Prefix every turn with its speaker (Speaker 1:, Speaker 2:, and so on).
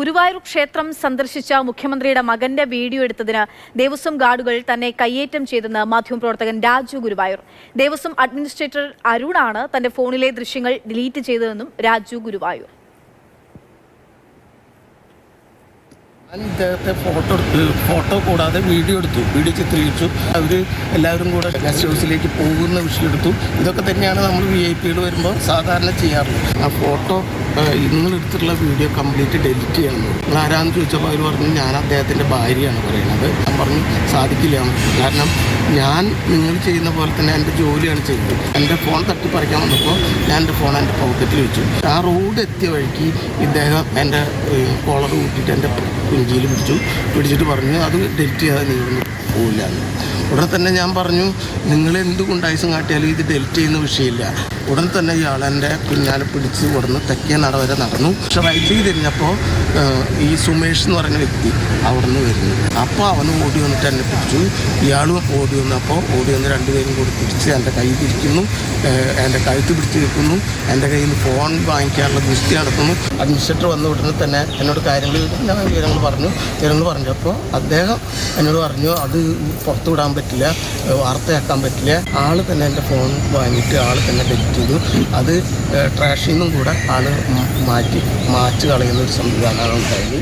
Speaker 1: ഗുരുവായൂർ ക്ഷേത്രം സന്ദർശിച്ച മുഖ്യമന്ത്രിയുടെ മകന്റെ വീഡിയോ എടുത്തതിന് ദേവസ്വം ഗാർഡുകൾ തന്നെ കയ്യേറ്റം ചെയ്തെന്ന് മാധ്യമപ്രവർത്തകൻ രാജു ഗുരുവായൂർ. ദേവസ്വം അഡ്മിനിസ്ട്രേറ്റർ അരുണാണ് തന്റെ ഫോണിലെ ദൃശ്യങ്ങൾ ഡിലീറ്റ് ചെയ്തതെന്നും രാജു ഗുരുവായൂർ.
Speaker 2: ഇദ്ദേഹത്തെ ഫോട്ടോ കൂടാതെ വീഡിയോ ചിത്രീകരിച്ചു. അവർ എല്ലാവരും കൂടെ ഗസ്റ്റ് ഹൗസിലേക്ക് പോകുന്ന വിഷയമെടുത്തു. ഇതൊക്കെ തന്നെയാണ് നമ്മൾ VIP വരുമ്പോൾ സാധാരണ ചെയ്യാറുള്ളത്. ആ ഫോട്ടോ ഇന്നെടുത്തിട്ടുള്ള വീഡിയോ കംപ്ലീറ്റ് ഡെലിറ്റ് ചെയ്യണം. നിങ്ങൾ ആരാന്ന് ചോദിച്ചപ്പോൾ അവർ പറഞ്ഞു ഞാൻ അദ്ദേഹത്തിൻ്റെ ഭാര്യയാണ് പറയുന്നത്. ഞാൻ പറഞ്ഞു സാധിക്കില്ല, കാരണം ഞാൻ നിങ്ങൾ ചെയ്യുന്ന പോലെ തന്നെ എൻ്റെ ജോലിയാണ് ചെയ്യുന്നത്. എൻ്റെ ഫോൺ തട്ടിപ്പറിക്കാൻ വന്നപ്പോൾ ഞാൻ എൻ്റെ ഫോൺ എൻ്റെ പോക്കറ്റിൽ വെച്ചു. ആ റോഡ് എത്തിയ വഴിക്ക് ഇദ്ദേഹം എൻ്റെ കോളർ കൂട്ടിയിട്ട് എൻ്റെ കുഞ്ചിയിൽ പിടിച്ചിട്ട് പറഞ്ഞു അത് ഡെലിറ്റ് ചെയ്യാതെ നീങ്ങുന്നു പോവില്ല. ഉടനെ തന്നെ ഞാൻ പറഞ്ഞു നിങ്ങൾ എന്ത് ഗുണ്ടായുസം കാട്ടിയാലും ഇത് ഡെലിറ്റ് ചെയ്യുന്ന വിഷയമില്ല. ഉടൻ തന്നെ ഇയാൾ എൻ്റെ പിന്നാലെ പിടിച്ച് ഉടനെ തെക്കേ നട വരെ നടന്നു. പക്ഷെ റൈറ്റിലേക്ക് തിരിഞ്ഞപ്പോൾ ഈ സുമേഷ് എന്ന് പറയുന്ന വ്യക്തി അവിടെ നിന്ന് വരുന്നു. അപ്പോൾ അവന് ഓടി വന്നിട്ട് എന്നെ പിടിച്ചു. ഇയാളും ഓടി വന്ന് രണ്ടുപേരും കൂടി പിടിച്ച് എൻ്റെ കൈ തിരിക്കുന്നു, എൻ്റെ കഴുത്ത് പിടിച്ച് നിൽക്കുന്നു, എൻ്റെ കയ്യിൽ നിന്ന് ഫോൺ വാങ്ങിക്കാനുള്ള ദുസ്തി നടത്തുന്നു. അഡ്മിനിസ്ട്രേറ്റർ വന്ന ഉടനെ തന്നെ എന്നോട് വിവരങ്ങൾ പറഞ്ഞപ്പോൾ അദ്ദേഹം എന്നോട് പറഞ്ഞു അത് പുറത്തു വിടാൻ പറ്റില്ല, വാർത്തയാക്കാൻ പറ്റില്ല. ആൾ തന്നെ എൻ്റെ ഫോൺ വാങ്ങിയിട്ട് ആൾ തന്നെ ഡെലിറ്റ് ചെയ്തു. അത് ട്രാഷിൽ നിന്നും കൂടെ ആൾ മാറ്റി കളയുന്ന ഒരു സംവിധാനമാണ് ഉണ്ടായത്.